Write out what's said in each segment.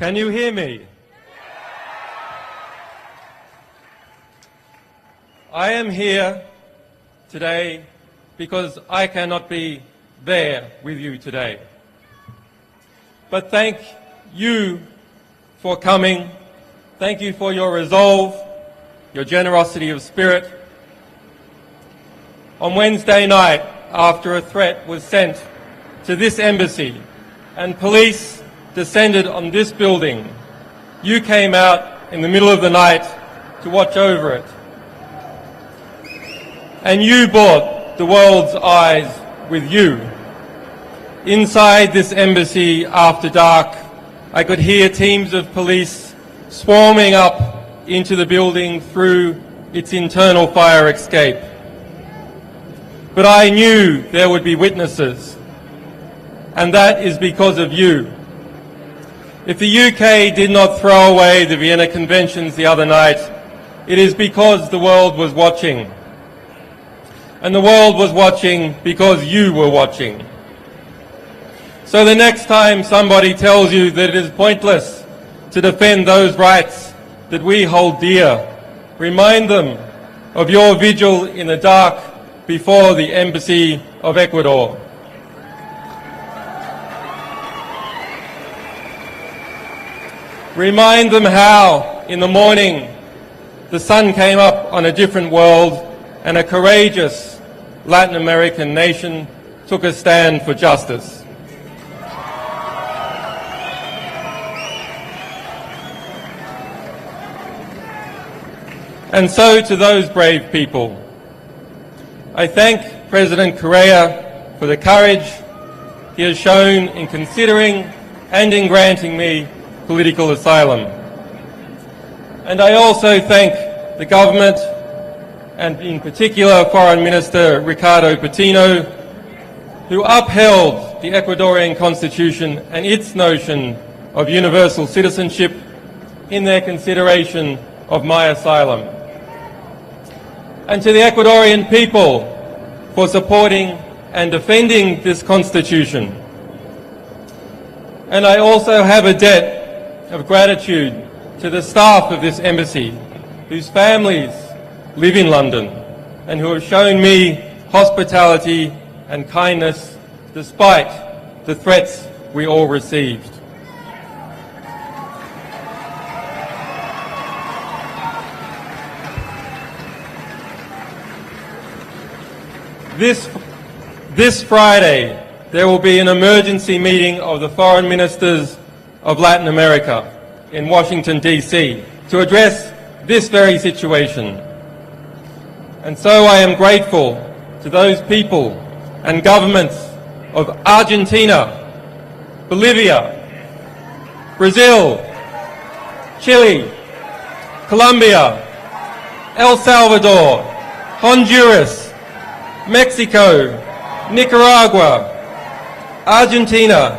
Can you hear me? I am here today because I cannot be there with you today. But thank you for coming. Thank you for your resolve, your generosity of spirit. On Wednesday night, after a threat was sent to this embassy and police descended on this building, you came out in the middle of the night to watch over it. And you brought the world's eyes with you. Inside this embassy after dark, I could hear teams of police swarming up into the building through its internal fire escape. But I knew there would be witnesses, and that is because of you. If the UK did not throw away the Vienna Conventions the other night, it is because the world was watching. And the world was watching because you were watching. So the next time somebody tells you that it is pointless to defend those rights that we hold dear, remind them of your vigil in the dark before the Embassy of Ecuador. Remind them how, in the morning, the sun came up on a different world and a courageous Latin American nation took a stand for justice. And so to those brave people, I thank President Correa for the courage he has shown in considering and in granting me political asylum. And I also thank the government, and in particular Foreign Minister Ricardo Patino, who upheld the Ecuadorian constitution and its notion of universal citizenship in their consideration of my asylum. And to the Ecuadorian people for supporting and defending this constitution. And I also have a debt of gratitude to the staff of this embassy, whose families live in London and who have shown me hospitality and kindness despite the threats we all received. This Friday, there will be an emergency meeting of the foreign ministers of Latin America in Washington, D.C. to address this very situation. And so I am grateful to those people and governments of Argentina, Bolivia, Brazil, Chile, Colombia, El Salvador, Honduras, Mexico, Nicaragua, Argentina,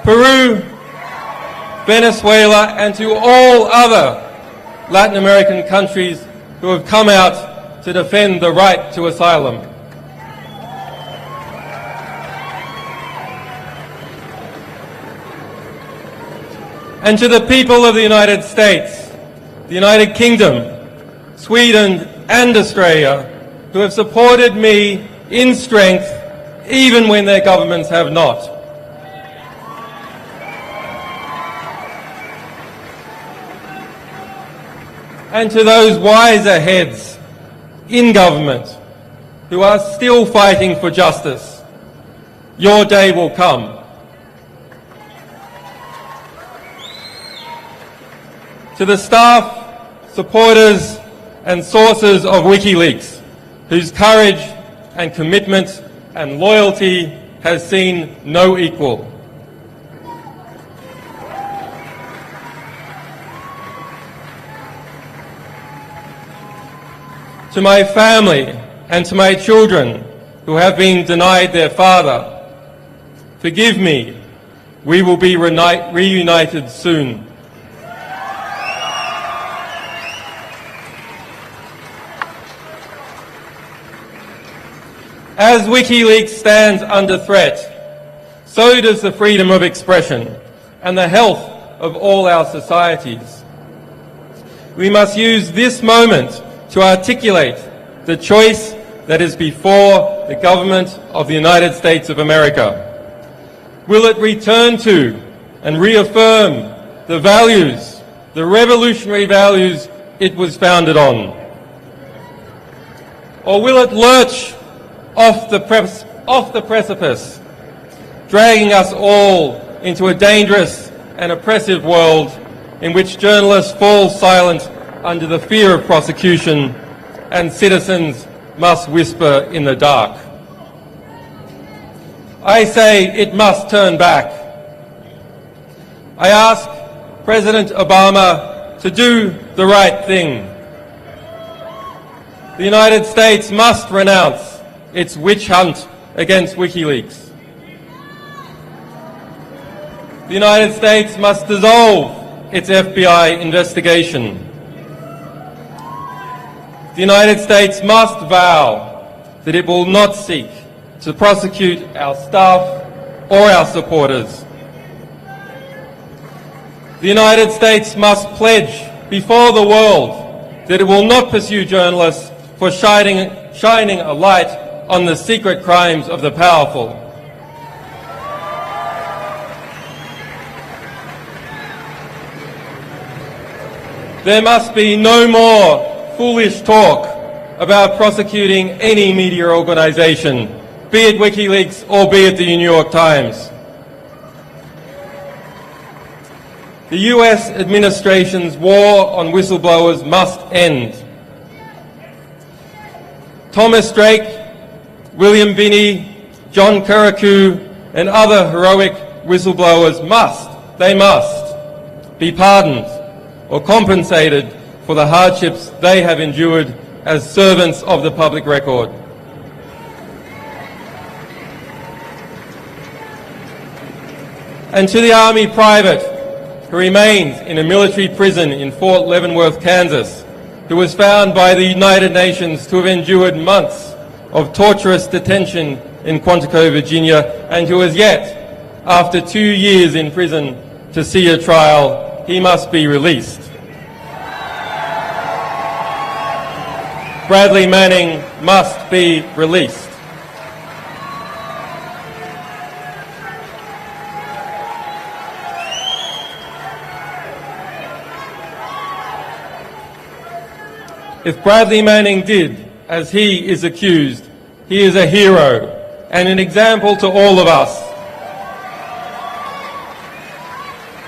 Peru, Venezuela, and to all other Latin American countries who have come out to defend the right to asylum. And to the people of the United States, the United Kingdom, Sweden, and Australia, who have supported me in strength even when their governments have not. And to those wiser heads in government who are still fighting for justice, your day will come. To the staff, supporters, and sources of WikiLeaks, whose courage and commitment and loyalty has seen no equal. To my family and to my children who have been denied their father, forgive me, we will be reunited soon. As WikiLeaks stands under threat, so does the freedom of expression and the health of all our societies. We must use this moment to articulate the choice that is before the government of the United States of America. Will it return to and reaffirm the values, the revolutionary values it was founded on? Or will it lurch off the precipice, dragging us all into a dangerous and oppressive world in which journalists fall silent under the fear of prosecution and citizens must whisper in the dark? I say it must turn back. I ask President Obama to do the right thing. The United States must renounce its witch hunt against WikiLeaks. The United States must dissolve its FBI investigation. The United States must vow that it will not seek to prosecute our staff or our supporters. The United States must pledge before the world that it will not pursue journalists for shining a light on the secret crimes of the powerful. There must be no more foolish talk about prosecuting any media organisation, be it WikiLeaks or be it the New York Times. The US administration's war on whistleblowers must end. Thomas Drake, William Binney, John Kirikou and other heroic whistleblowers must be pardoned or compensated for the hardships they have endured as servants of the public record. And to the Army private who remains in a military prison in Fort Leavenworth, Kansas, who was found by the United Nations to have endured months of torturous detention in Quantico, Virginia, and who has yet, after 2 years in prison, to see a trial, he must be released. Bradley Manning must be released. If Bradley Manning did as he is accused, he is a hero and an example to all of us,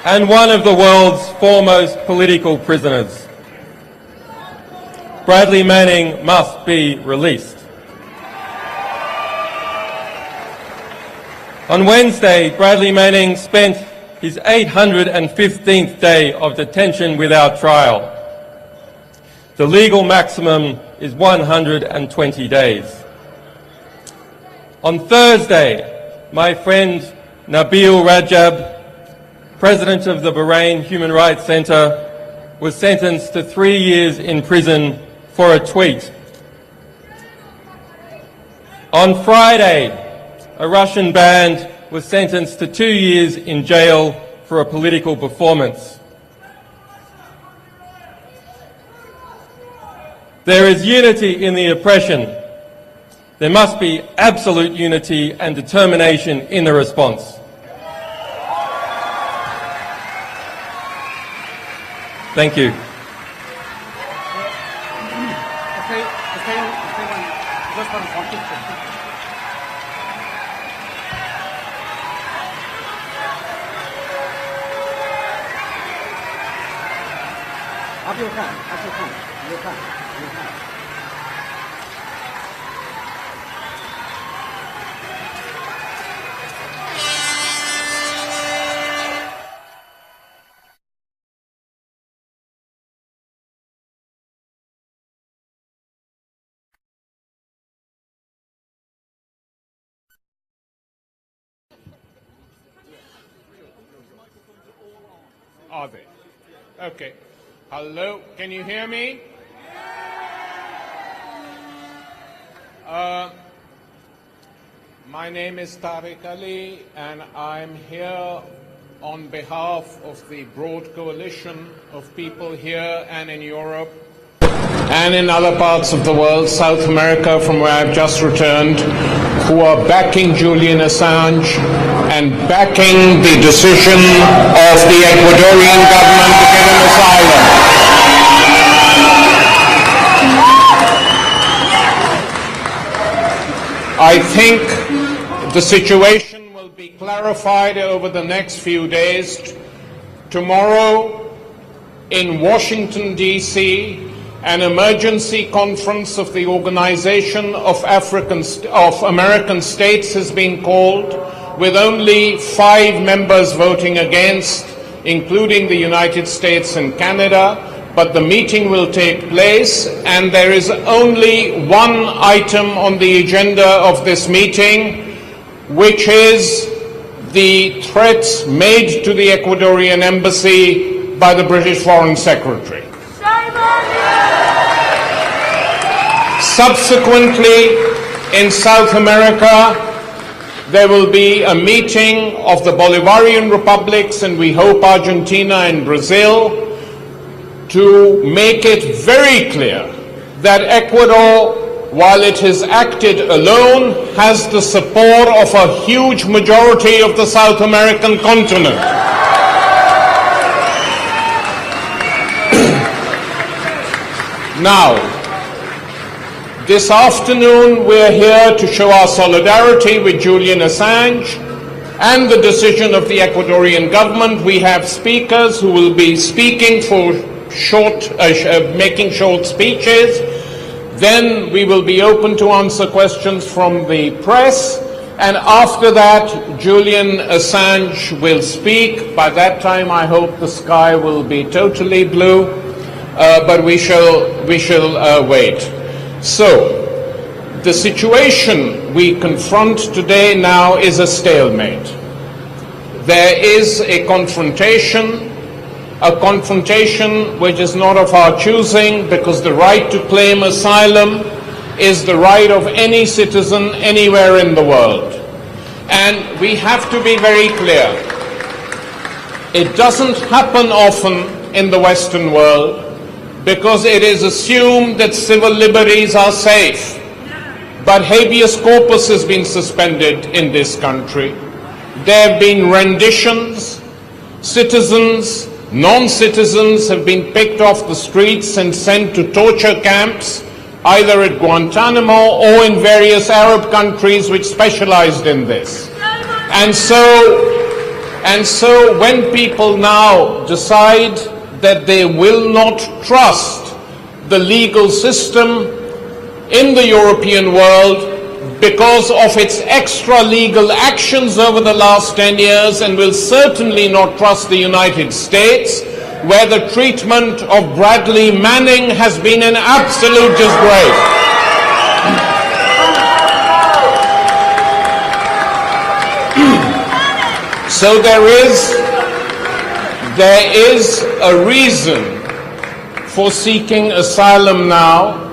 and one of the world's foremost political prisoners. Bradley Manning must be released. On Wednesday, Bradley Manning spent his 815th day of detention without trial. The legal maximum is 120 days. On Thursday, my friend Nabil Rajab, president of the Bahrain Human Rights Center, was sentenced to 3 years in prison for a tweet. On Friday, a Russian band was sentenced to 2 years in jail for a political performance. There is unity in the oppression. There must be absolute unity and determination in the response. Thank you. Are they? Okay. Hello, can you hear me? My name is Tariq Ali, and I'm here on behalf of the broad coalition of people here and in Europe and in other parts of the world, South America, from where I've just returned, who are backing Julian Assange and backing the decision of the Ecuadorian government to give him asylum. I think the situation will be clarified over the next few days. Tomorrow in Washington, D.C., an emergency conference of the Organization of American States has been called, with only 5 members voting against, including the United States and Canada. But the meeting will take place, and there is only one item on the agenda of this meeting, which is the threats made to the Ecuadorian embassy by the British Foreign Secretary. Subsequently, in South America, there will be a meeting of the Bolivarian republics, and we hope Argentina and Brazil, to make it very clear that Ecuador, while it has acted alone, has the support of a huge majority of the South American continent. Now, this afternoon we're here to show our solidarity with Julian Assange and the decision of the Ecuadorian government. We have speakers who will be speaking for making short speeches. Then we will be open to answer questions from the press, and after that Julian Assange will speak. By that time I hope the sky will be totally blue, but we shall wait. So the situation we confront today now is a stalemate. There is a confrontation which is not of our choosing, because the right to claim asylum is the right of any citizen anywhere in the world. And we have to be very clear. It doesn't happen often in the Western world, because it is assumed that civil liberties are safe. But habeas corpus has been suspended in this country. There have been renditions. Citizens, non-citizens have been picked off the streets and sent to torture camps, either at Guantanamo or in various Arab countries which specialized in this. And so when people now decide that they will not trust the legal system in the European world because of its extra-legal actions over the last 10 years, and will certainly not trust the United States, where the treatment of Bradley Manning has been an absolute disgrace. So there is a reason for seeking asylum now.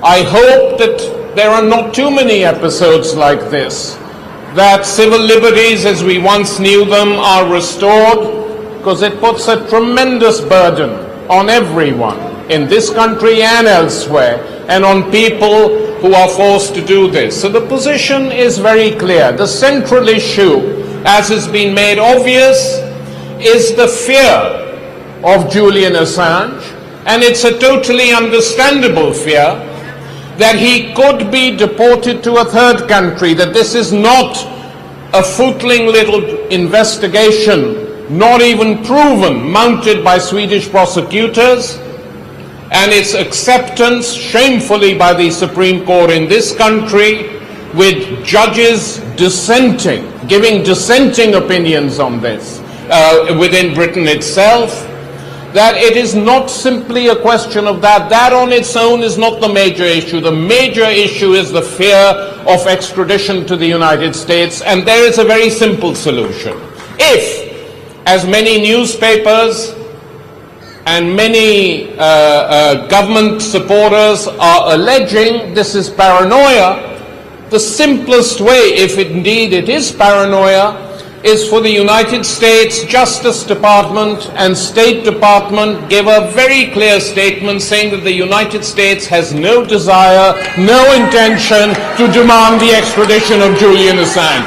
I hope that there are not too many episodes like this, that civil liberties as we once knew them are restored, because it puts a tremendous burden on everyone in this country and elsewhere, and on people who are forced to do this. So the position is very clear. The central issue, as has been made obvious, is the fear of Julian Assange, and it's a totally understandable fear that he could be deported to a third country, that this is not a footling little investigation, not even proven, mounted by Swedish prosecutors, and its acceptance shamefully by the Supreme Court in this country, with judges dissenting, giving dissenting opinions on this within Britain itself, that it is not simply a question of that. That on its own is not the major issue. The major issue is the fear of extradition to the United States, and there is a very simple solution. If, as many newspapers and many government supporters are alleging, this is paranoia, the simplest way, if indeed it is paranoia, is for the United States Justice Department and State Department give a very clear statement saying that the United States has no desire, no intention to demand the extradition of Julian Assange.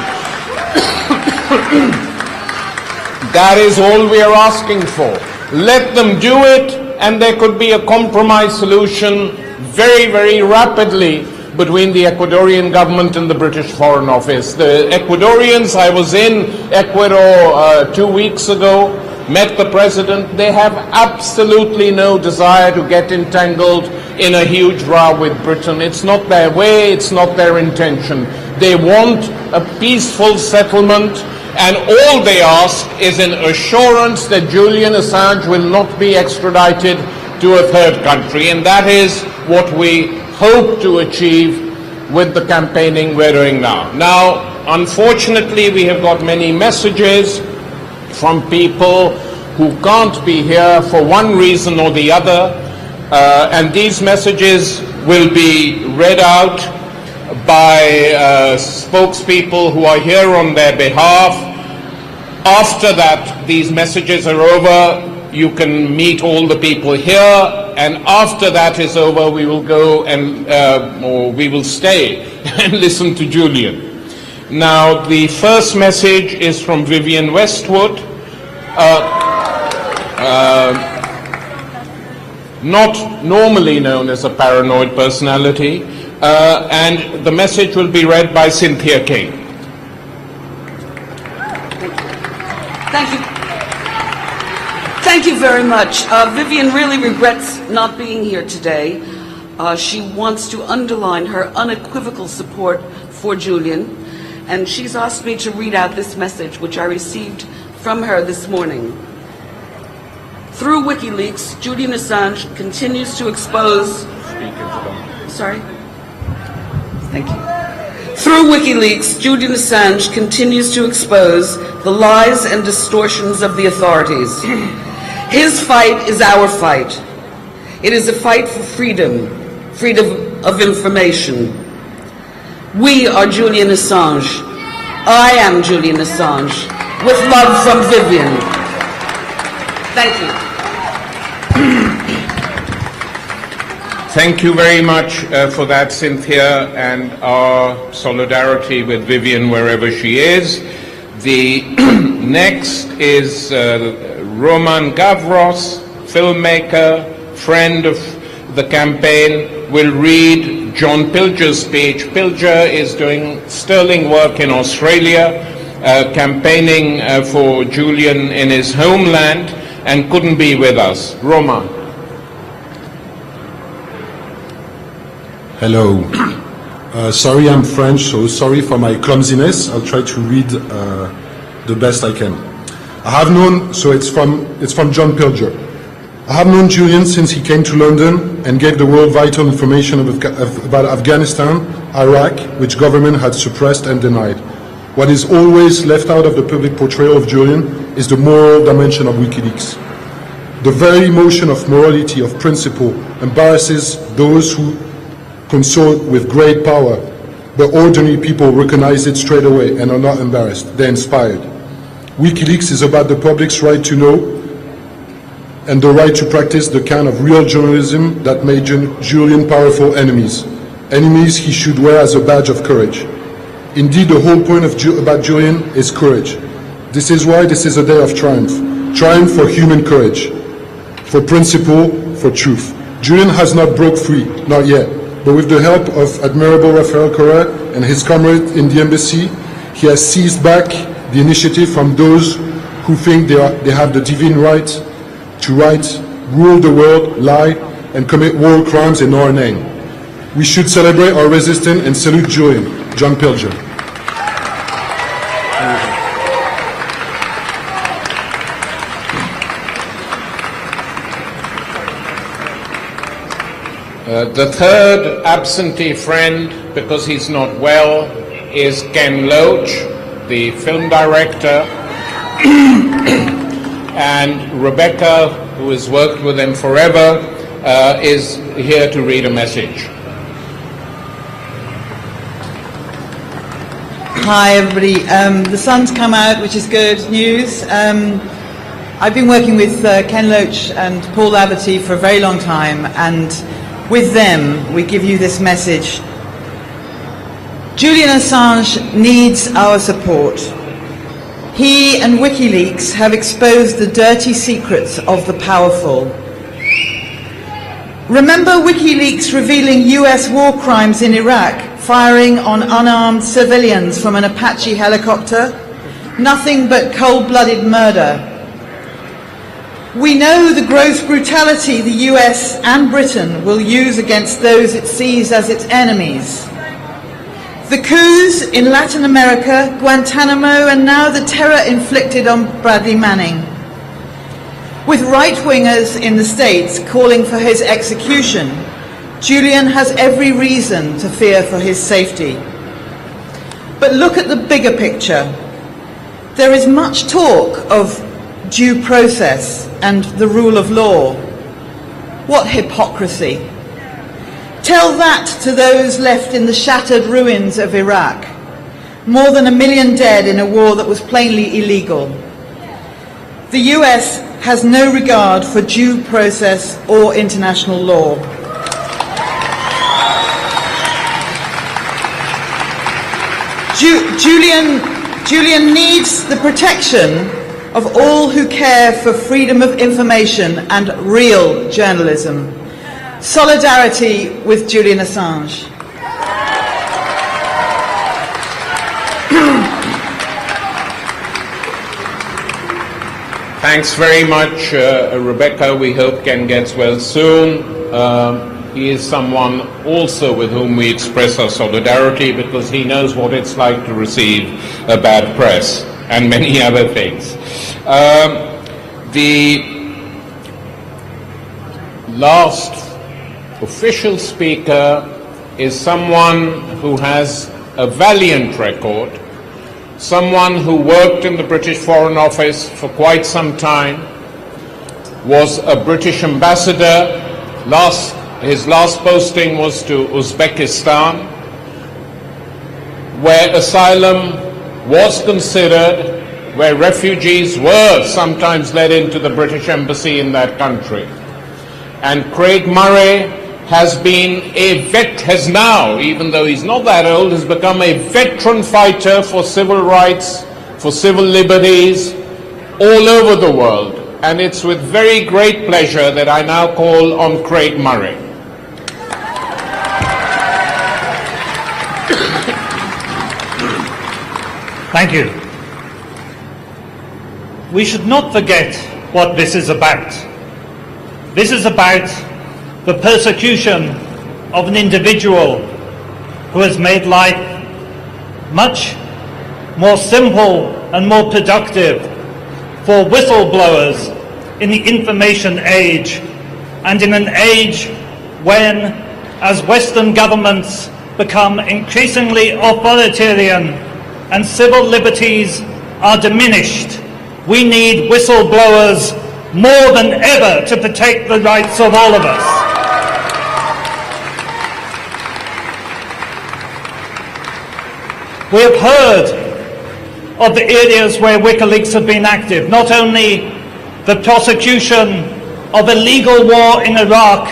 That is all we are asking for. Let them do it, and there could be a compromise solution very, very rapidly between the Ecuadorian government and the British Foreign Office. The Ecuadorians, I was in Ecuador 2 weeks ago, met the president. They have absolutely no desire to get entangled in a huge row with Britain. It's not their way, it's not their intention. They want a peaceful settlement, and all they ask is an assurance that Julian Assange will not be extradited to a third country, and that is what we hope to achieve with the campaigning we're doing now. Now, unfortunately, we have got many messages from people who can't be here for one reason or the other, and these messages will be read out by spokespeople who are here on their behalf. After that, these messages are over, you can meet all the people here, and after that is over, we will go and, or we will stay and listen to Julian. Now, the first message is from Vivienne Westwood, not normally known as a paranoid personality, and the message will be read by Cynthia King. Thank you. Thank you very much. Vivian really regrets not being here today. She wants to underline her unequivocal support for Julian, and she's asked me to read out this message, which I received from her this morning. Through WikiLeaks, Julian Assange continues to expose... Sorry? Thank you. Through WikiLeaks, Julian Assange continues to expose the lies and distortions of the authorities. His fight is our fight. It is a fight for freedom, freedom of information. We are Julian Assange. I am Julian Assange. With love from Vivian. Thank you. Thank you very much for that, Cynthia, and our solidarity with Vivian wherever she is. The next is Roman Gavros, filmmaker, friend of the campaign, will read John Pilger's speech. Pilger is doing sterling work in Australia, campaigning for Julian in his homeland, and couldn't be with us. Roman. Hello. Sorry, I'm French, so sorry for my clumsiness. I'll try to read the best I can. I have known, so it's from John Pilger. I have known Julian since he came to London and gave the world vital information about Afghanistan, Iraq, which government had suppressed and denied. What is always left out of the public portrayal of Julian is the moral dimension of WikiLeaks. The very notion of morality, of principle, embarrasses those who consort with great power, but ordinary people recognize it straight away and are not embarrassed. They're inspired. WikiLeaks is about the public's right to know and the right to practice the kind of real journalism that made Julian powerful enemies. Enemies he should wear as a badge of courage. Indeed, the whole point about Julian is courage. This is why this is a day of triumph. Triumph for human courage, for principle, for truth. Julian has not broke free, not yet. But with the help of Admiral Rafael Correa and his comrade in the embassy, he has seized back the initiative from those who think they have the divine right to rule the world, lie, and commit war crimes in our name. We should celebrate our resistance and salute Julian. John Pilger. The third absentee friend, because he's not well, is Ken Loach, the film director, and Rebecca, who has worked with him forever, is here to read a message. Hi, everybody. The sun's come out, which is good news. I've been working with Ken Loach and Paul Laverty for a very long time, and with them, we give you this message. Julian Assange needs our support. He and WikiLeaks have exposed the dirty secrets of the powerful. Remember WikiLeaks revealing US war crimes in Iraq, firing on unarmed civilians from an Apache helicopter? Nothing but cold-blooded murder. We know the gross brutality the US and Britain will use against those it sees as its enemies. The coups in Latin America, Guantanamo, and now the terror inflicted on Bradley Manning. With right-wingers in the States calling for his execution, Julian has every reason to fear for his safety. But look at the bigger picture. There is much talk of due process and the rule of law. What hypocrisy! Tell that to those left in the shattered ruins of Iraq. More than 1 million dead in a war that was plainly illegal. The US has no regard for due process or international law. Julian needs the protection of all who care for freedom of information and real journalism. Solidarity with Julian Assange. Thanks very much, Rebecca. We hope Ken gets well soon. He is someone also with whom we express our solidarity because he knows what it's like to receive a bad press and many other things. The last official speaker is someone who has a valiant record, someone who worked in the British Foreign Office for quite some time, was a British ambassador. His last posting was to Uzbekistan, where asylum was considered, where refugees were sometimes led into the British embassy in that country. And Craig Murray has now, even though he's not that old, has become a veteran fighter for civil rights, for civil liberties all over the world. And it's with very great pleasure that I now call on Craig Murray. Thank you. We should not forget what this is about. This is about the persecution of an individual who has made life much more simple and more productive for whistleblowers in the information age, and in an age when, as Western governments become increasingly authoritarian and civil liberties are diminished, we need whistleblowers more than ever to protect the rights of all of us. We have heard of the areas where WikiLeaks have been active, not only the prosecution of illegal war in Iraq,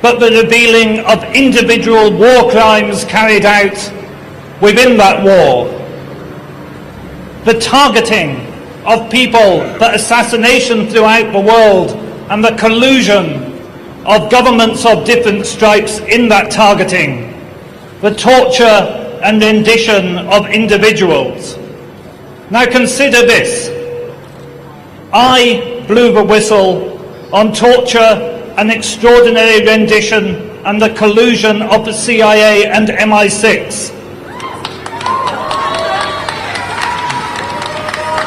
but the revealing of individual war crimes carried out within that war. The targeting of people for assassination throughout the world, and the collusion of governments of different stripes in that targeting. The torture and rendition of individuals. Now consider this. I blew the whistle on torture and extraordinary rendition and the collusion of the CIA and MI6.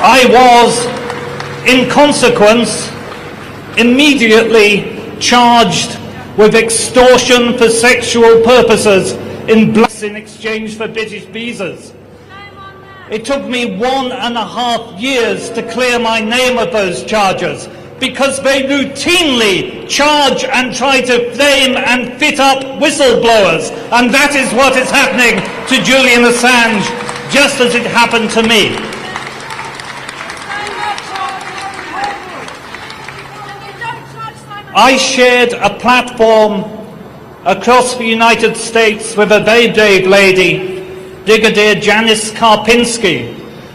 I was, in consequence, immediately charged with extortion for sexual purposes in exchange for British visas. It took me 1.5 years to clear my name of those charges, because they routinely charge and try to frame and fit up whistleblowers, and that is what is happening to Julian Assange. just as it happened to me. I shared a platform across the United States with a very brave lady, Brigadier Janice Karpinski,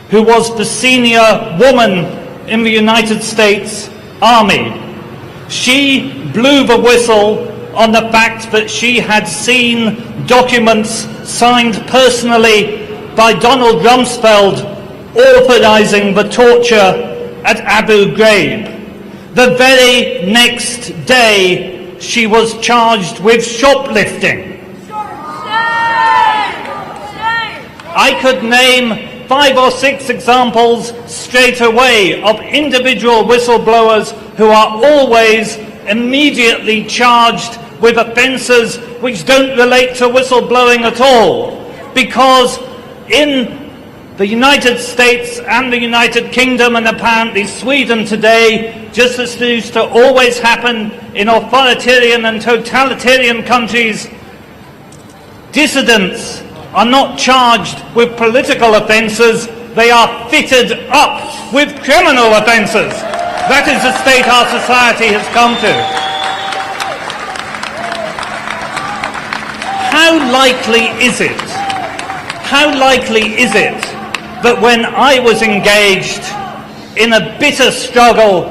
who was the senior woman in the United States Army. She blew the whistle on the fact that she had seen documents signed personally by Donald Rumsfeld authorizing the torture at Abu Ghraib. The very next day, she was charged with shoplifting. I could name 5 or 6 examples straight away of individual whistleblowers who are always immediately charged with offences which don't relate to whistleblowing at all, because in the United States and the United Kingdom, and apparently Sweden today, just as it used to always happen in authoritarian and totalitarian countries, dissidents are not charged with political offences, they are fitted up with criminal offences. That is the state our society has come to. How likely is it that when I was engaged in a bitter struggle,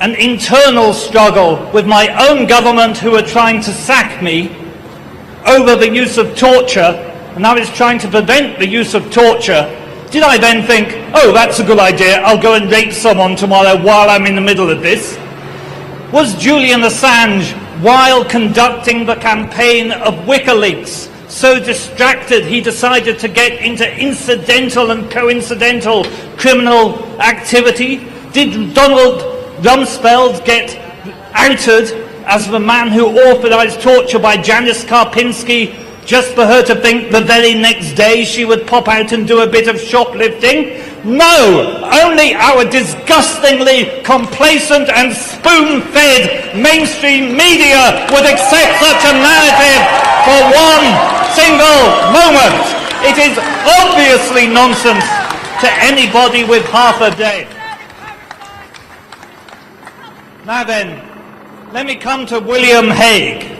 an internal struggle with my own government who were trying to sack me over the use of torture, and I was trying to prevent the use of torture, did I then think, oh, that's a good idea, I'll go and rape someone tomorrow while I'm in the middle of this? Was Julian Assange, while conducting the campaign of WikiLeaks, so distracted he decided to get into incidental and coincidental criminal activity? Did Donald Rumsfeld get outed as the man who authorized torture by Janice Karpinski just for her to think the very next day she would pop out and do a bit of shoplifting? No! Only our disgustingly complacent and spoon-fed mainstream media would accept such a narrative for one single moment. It is obviously nonsense to anybody with half a brain. Now then, let me come to William Hague.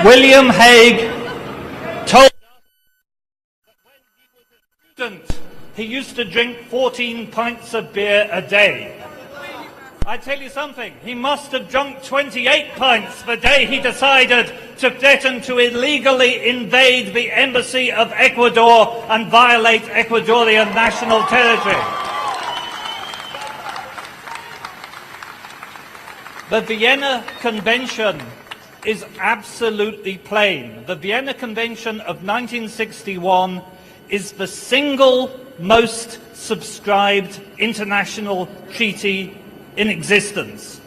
William Hague told us that when he was a student, he used to drink 14 pints of beer a day. I tell you something, he must have drunk 28 pints the day he decided to threaten to illegally invade the embassy of Ecuador and violate Ecuadorian national territory. The Vienna Convention is absolutely plain. The Vienna Convention of 1961 is the single most subscribed international treaty in existence.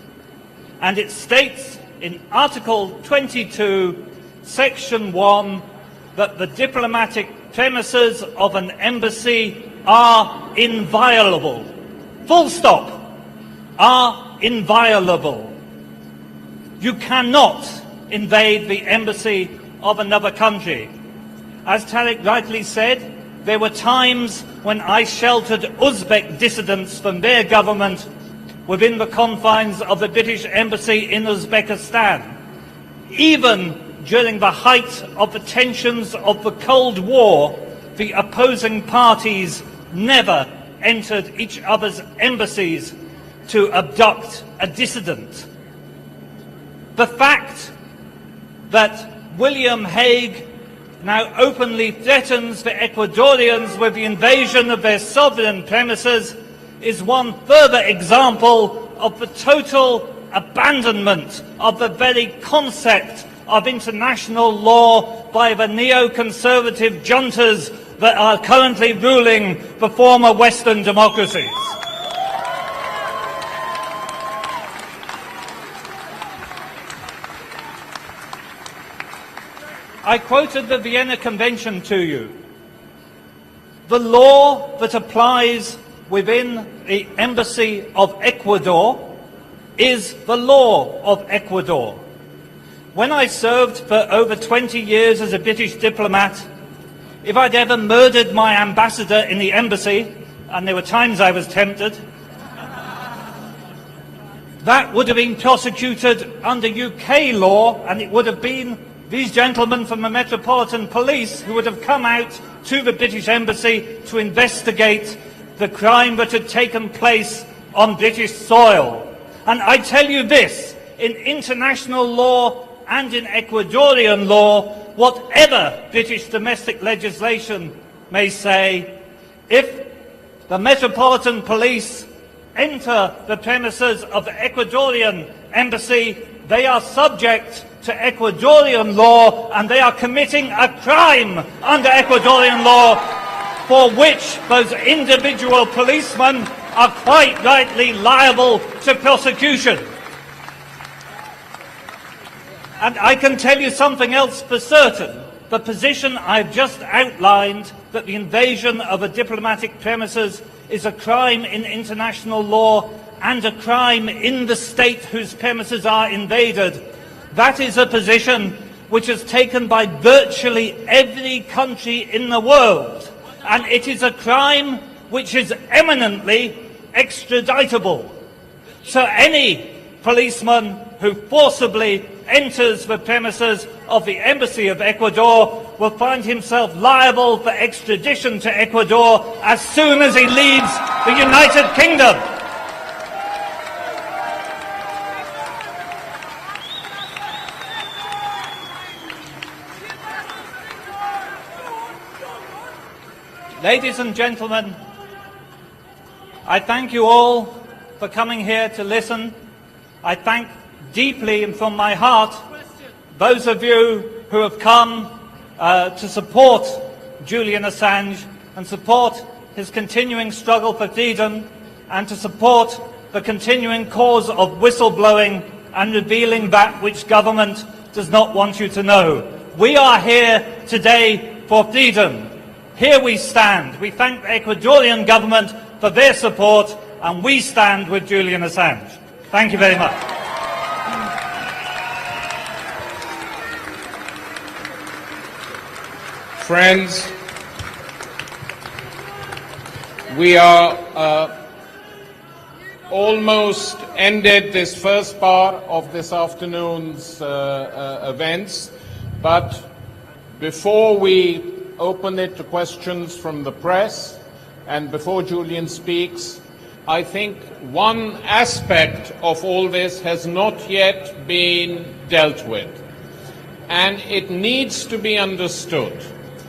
And it states in Article 22, Section 1, that the diplomatic premises of an embassy are inviolable. Full stop. Are inviolable. You cannot invade the embassy of another country. As Tariq rightly said, there were times when I sheltered Uzbek dissidents from their government within the confines of the British Embassy in Uzbekistan. Even during the height of the tensions of the Cold War, the opposing parties never entered each other's embassies to abduct a dissident. The fact that William Hague now openly threatens the Ecuadorians with the invasion of their sovereign premises is one further example of the total abandonment of the very concept of international law by the neoconservative juntas that are currently ruling the former Western democracies. I quoted the Vienna Convention to you. The law that applies within the Embassy of Ecuador is the law of Ecuador. when I served for over 20 years as a British diplomat, if I'd ever murdered my ambassador in the embassy, and there were times I was tempted, that would have been prosecuted under UK law, and it would have been these gentlemen from the Metropolitan Police who would have come out to the British Embassy to investigate the crime that had taken place on British soil. And I tell you this, in international law and in Ecuadorian law, whatever British domestic legislation may say, if the Metropolitan Police enter the premises of the Ecuadorian embassy, they are subject to Ecuadorian law, and they are committing a crime under Ecuadorian law for which those individual policemen are quite rightly liable to prosecution. And I can tell you something else for certain. The position I've just outlined, that the invasion of a diplomatic premises is a crime in international law and a crime in the state whose premises are invaded, that is a position which is taken by virtually every country in the world. And it is a crime which is eminently extraditable. So any policeman who forcibly enters the premises of the Embassy of Ecuador will find himself liable for extradition to Ecuador as soon as he leaves the United Kingdom. Ladies and gentlemen, I thank you all for coming here to listen. I thank deeply and from my heart those of you who have come to support Julian Assange and support his continuing struggle for freedom and to support the continuing cause of whistleblowing and revealing that which government does not want you to know. We are here today for freedom. Here we stand. We thank the Ecuadorian government for their support, and we stand with Julian Assange. Thank you very much. Friends, we are almost ended this first part of this afternoon's events, but before we open it to questions from the press and before Julian speaks, I think one aspect of all this has not yet been dealt with, and it needs to be understood,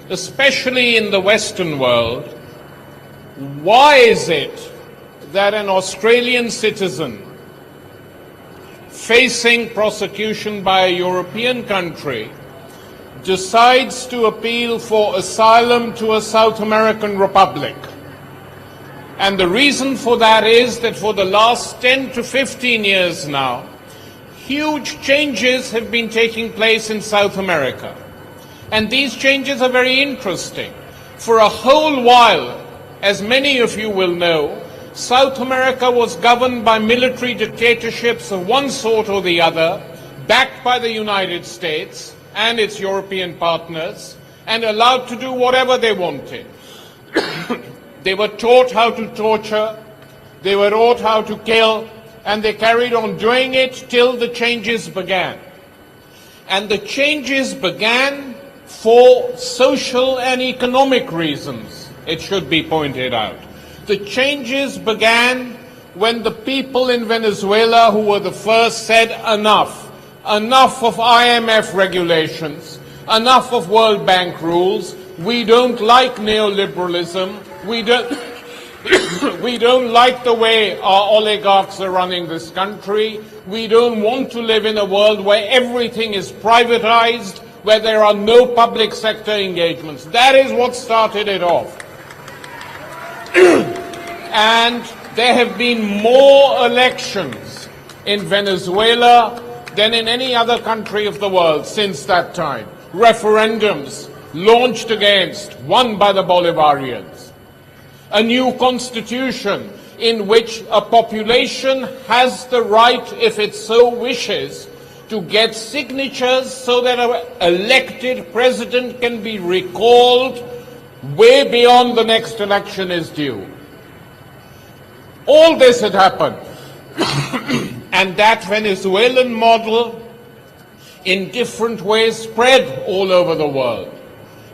especially in the Western world. Why is it that an Australian citizen facing prosecution by a European country decides to appeal for asylum to a South American republic? And the reason for that is that for the last 10 to 15 years now, huge changes have been taking place in South America. And these changes are very interesting. For a whole while, as many of you will know, South America was governed by military dictatorships of one sort or the other, backed by the United States and its European partners, and allowed to do whatever they wanted. They were taught how to torture, they were taught how to kill, and they carried on doing it till the changes began. And the changes began for social and economic reasons, it should be pointed out. The changes began when the people in Venezuela, who were the first, said enough. Enough of IMF regulations, enough of World Bank rules. We don't like neoliberalism. We don't like the way our oligarchs are running this country. We don't want to live in a world where everything is privatized, where there are no public sector engagements. That is what started it off. And there have been more elections in Venezuela than in any other country of the world since that time. Referendums launched against, won by the Bolivarians. A new constitution in which a population has the right, if it so wishes, to get signatures so that an elected president can be recalled way beyond the next election is due. All this had happened. And that Venezuelan model in different ways spread all over the world.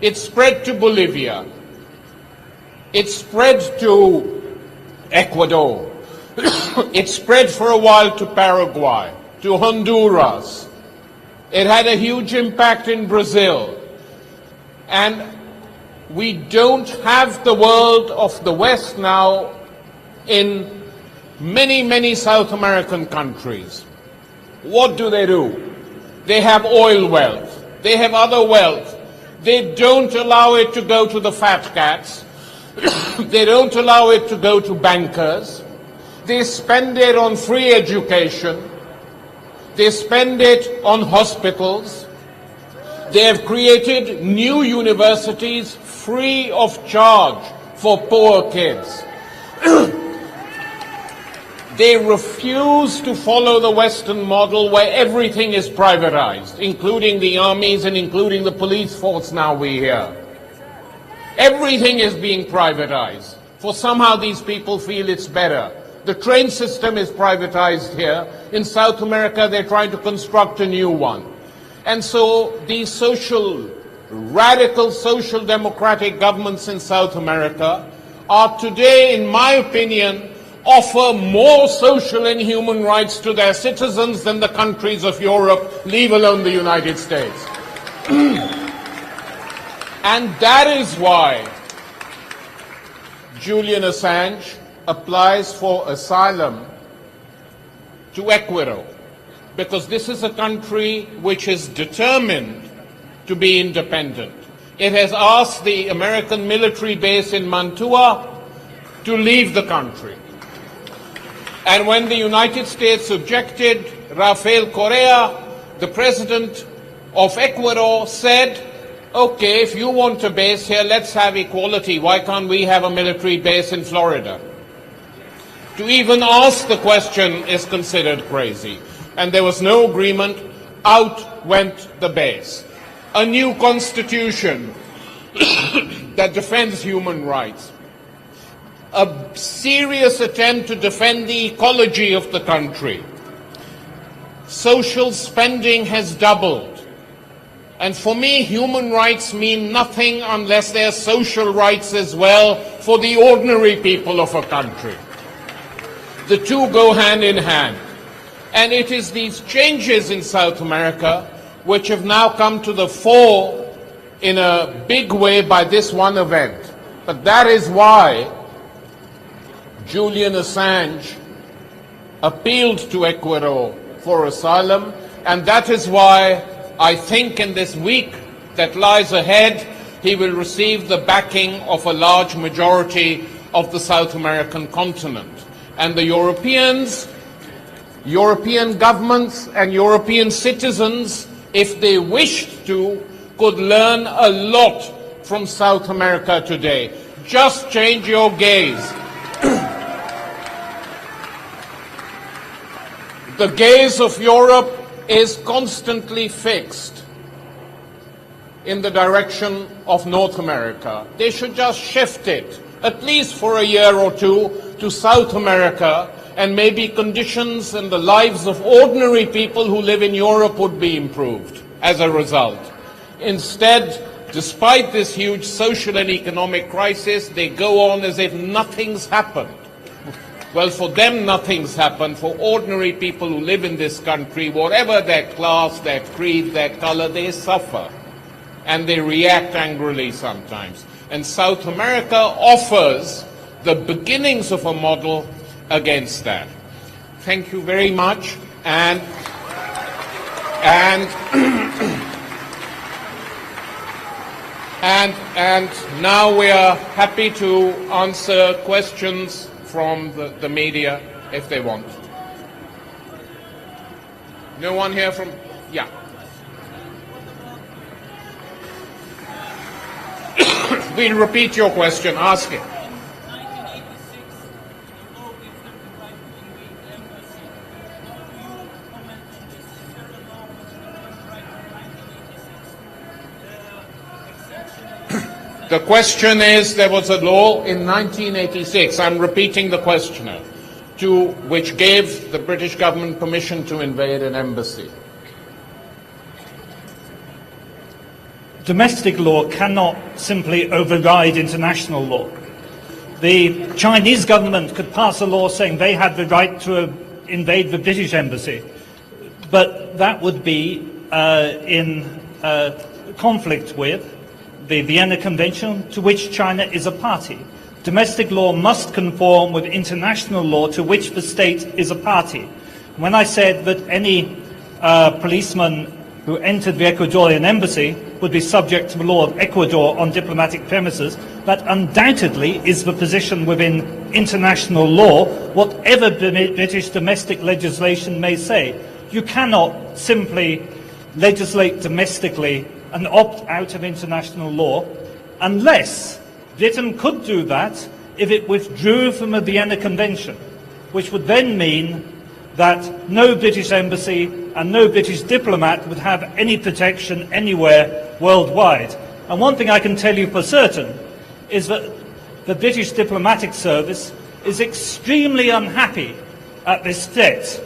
It spread to Bolivia. It spread to Ecuador. It spread for a while to Paraguay, to Honduras. It had a huge impact in Brazil. And we don't have the world of the West now in many, many South American countries. What do? They have oil wealth. They have other wealth. They don't allow it to go to the fat cats. They don't allow it to go to bankers. They spend it on free education. They spend it on hospitals. They have created new universities free of charge for poor kids. They refuse to follow the Western model where everything is privatized, including the armies and including the police force now we hear. Everything is being privatized, for somehow these people feel it's better. The train system is privatized here. In South America, they're trying to construct a new one. And so these radical social democratic governments in South America are today, in my opinion, offer more social and human rights to their citizens than the countries of Europe, leave alone the United States. And that is why Julian Assange applies for asylum to Ecuador, because this is a country which is determined to be independent. It has asked the American military base in Mantua to leave the country. And when the United States objected, Rafael Correa, the president of Ecuador, said, okay, if you want a base here, let's have equality. Why can't we have a military base in Florida? To even ask the question is considered crazy. And there was no agreement. Out went the base. A new constitution that defends human rights. A serious attempt to defend the ecology of the country. Social spending has doubled. And for me, human rights mean nothing unless there are social rights as well for the ordinary people of a country. The two go hand in hand. And it is these changes in South America which have now come to the fore in a big way by this one event. But that is why Julian Assange appealed to Ecuador for asylum, and that is why I think in this week that lies ahead, he will receive the backing of a large majority of the South American continent. And the Europeans, European governments and European citizens, if they wished to, could learn a lot from South America today. Just change your gaze. The gaze of Europe is constantly fixed in the direction of North America. They should just shift it, at least for a year or two, to South America, and maybe conditions and the lives of ordinary people who live in Europe would be improved as a result. Instead, despite this huge social and economic crisis, they go on as if nothing's happened. Well, for them, nothing's happened. For ordinary people who live in this country, whatever their class, their creed, their color, they suffer. And they react angrily sometimes. And South America offers the beginnings of a model against that. Thank you very much. And now we are happy to answer questions from the media, if they want. No one here from... Yeah. We'll repeat your question. Ask it. The question is, there was a law in 1986, I'm repeating the questioner, which gave the British government permission to invade an embassy. Domestic law cannot simply override international law. The Chinese government could pass a law saying they had the right to invade the British embassy, but that would be in conflict with the Vienna Convention, to which China is a party. Domestic law must conform with international law to which the state is a party. When I said that any policeman who entered the Ecuadorian embassy would be subject to the law of Ecuador on diplomatic premises, that undoubtedly is the position within international law, whatever British domestic legislation may say. You cannot simply legislate domestically and opt out of international law unless Britain could do that if it withdrew from the Vienna Convention, which would then mean that no British embassy and no British diplomat would have any protection anywhere worldwide. And one thing I can tell you for certain is that the British diplomatic service is extremely unhappy at this threat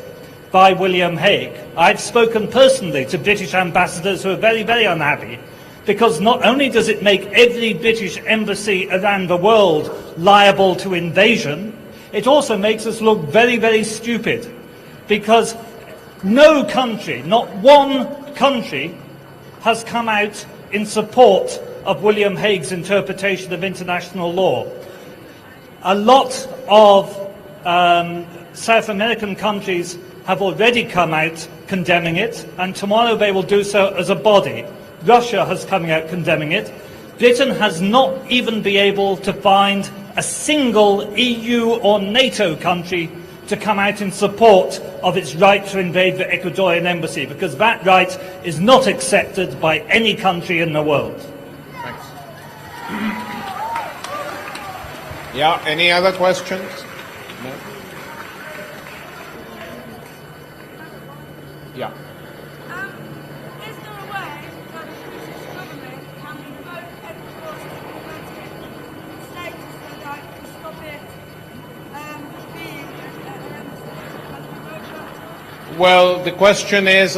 by William Hague. I've spoken personally to British ambassadors who are very, very unhappy, because not only does it make every British embassy around the world liable to invasion, it also makes us look very, very stupid, because no country, not one country, has come out in support of William Hague's interpretation of international law. A lot of South American countries have already come out condemning it, and tomorrow they will do so as a body. Russia has come out condemning it. Britain has not even been able to find a single EU or NATO country to come out in support of its right to invade the Ecuadorian embassy, because that right is not accepted by any country in the world. Thanks. Yeah, any other questions? No? Yeah. Is there a way that the British government can revoke Ecuador's diplomatic status so that it can stop it being Well, the question is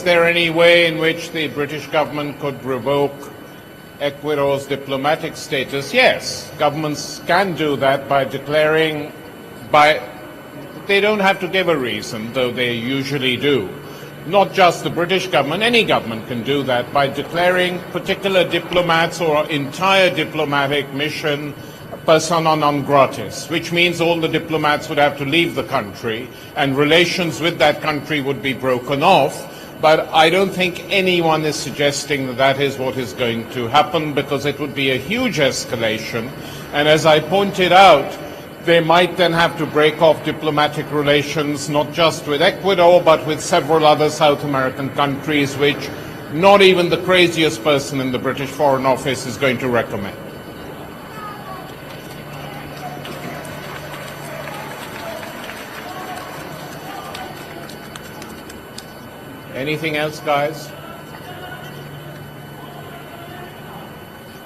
there any way in which the British government could revoke Ecuador's diplomatic status? Yes, governments can do that by declaring, they don't have to give a reason, though they usually do. Not just the British government, any government can do that by declaring particular diplomats or entire diplomatic mission persona non gratis, which means all the diplomats would have to leave the country and relations with that country would be broken off. But I don't think anyone is suggesting that that is what is going to happen, because it would be a huge escalation. And as I pointed out, they might then have to break off diplomatic relations, not just with Ecuador, but with several other South American countries, which not even the craziest person in the British Foreign Office is going to recommend. Anything else, guys?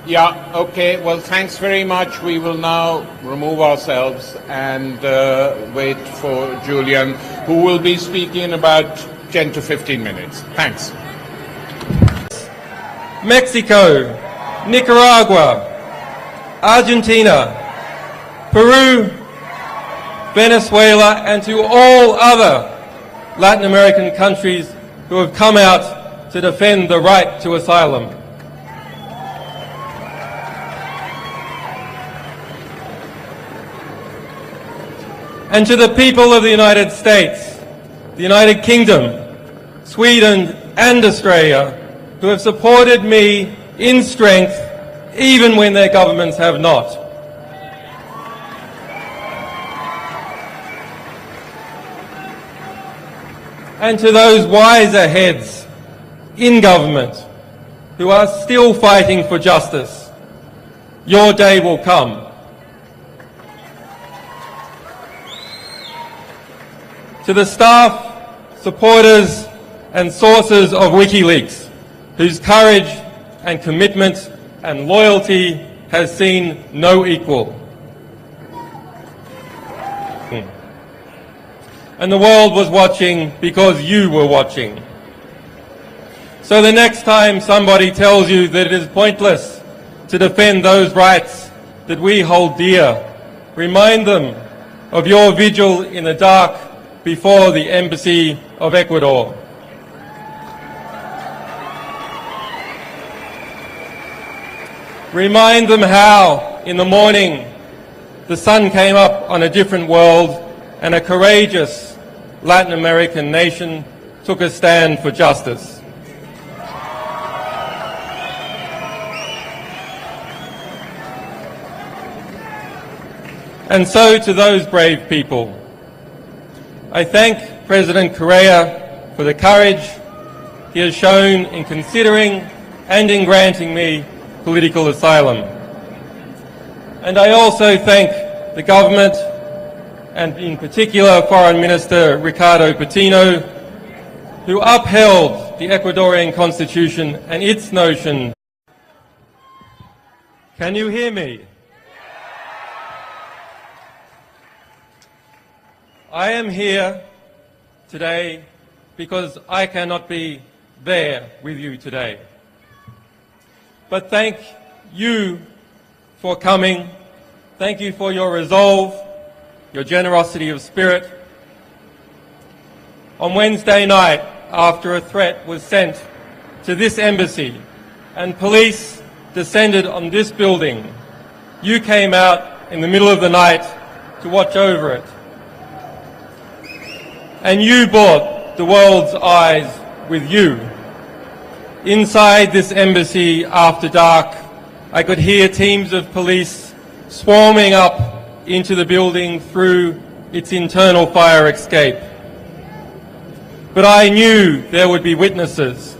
Yeah, okay. Well, thanks very much. We will now remove ourselves and wait for Julian, who will be speaking in about 10 to 15 minutes. Thanks. Mexico, Nicaragua, Argentina, Peru, Venezuela, and to all other Latin American countries who have come out to defend the right to asylum. And to the people of the United States, the United Kingdom, Sweden and Australia, who have supported me in strength even when their governments have not. And to those wiser heads in government who are still fighting for justice, your day will come. To the staff, supporters and sources of WikiLeaks, whose courage and commitment and loyalty has seen no equal. And the world was watching because you were watching. So the next time somebody tells you that it is pointless to defend those rights that we hold dear, remind them of your vigil in the dark before the Embassy of Ecuador. Remind them how, in the morning, the sun came up on a different world and a courageous Latin American nation took a stand for justice. And so to those brave people, I thank President Correa for the courage he has shown in considering and in granting me political asylum. And I also thank the government, and in particular Foreign Minister Ricardo Patino, who upheld the Ecuadorian Constitution and its notion. Can you hear me? I am here today because I cannot be there with you today. But thank you for coming. Thank you for your resolve, your generosity of spirit. On Wednesday night, after a threat was sent to this embassy and police descended on this building, you came out in the middle of the night to watch over it. And you brought the world's eyes with you. Inside this embassy after dark, I could hear teams of police swarming up into the building through its internal fire escape. But I knew there would be witnesses,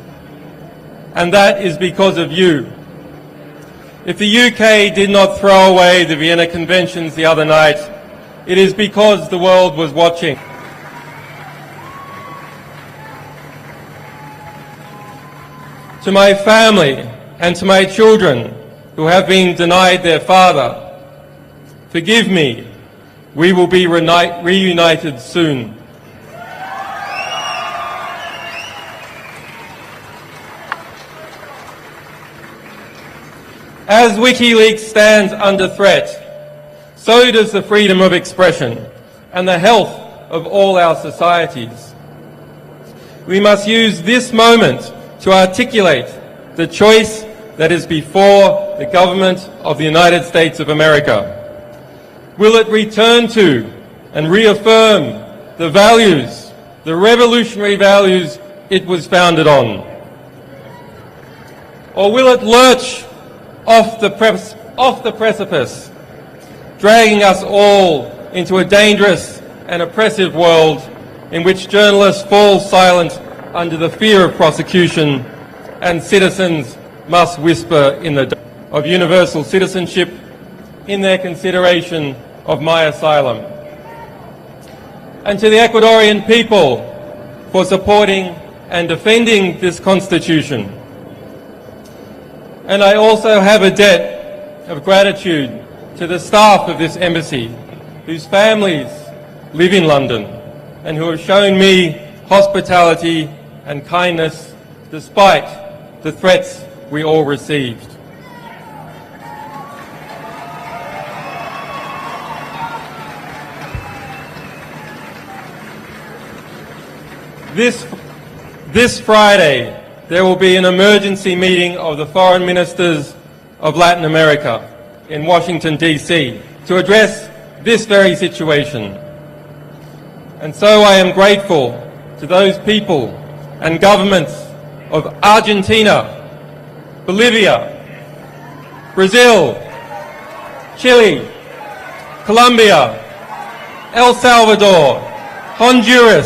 and that is because of you. If the UK did not throw away the Vienna Conventions the other night, it is because the world was watching. To my family and to my children who have been denied their father, forgive me, we will be reunited soon. As WikiLeaks stands under threat, so does the freedom of expression and the health of all our societies. We must use this moment to articulate the choice that is before the government of the United States of America. Will it return to and reaffirm the values, the revolutionary values it was founded on? Or will it lurch off the precipice, dragging us all into a dangerous and oppressive world in which journalists fall silent under the fear of prosecution, and citizens must whisper in the dark of universal citizenship in their consideration of my asylum. And to the Ecuadorian people for supporting and defending this Constitution. And I also have a debt of gratitude to the staff of this embassy, whose families live in London, and who have shown me hospitality and kindness despite the threats we all received. This Friday, there will be an emergency meeting of the foreign ministers of Latin America in Washington, D.C. to address this very situation. And so I am grateful to those people and governments of Argentina, Bolivia, Brazil, Chile, Colombia, El Salvador, Honduras,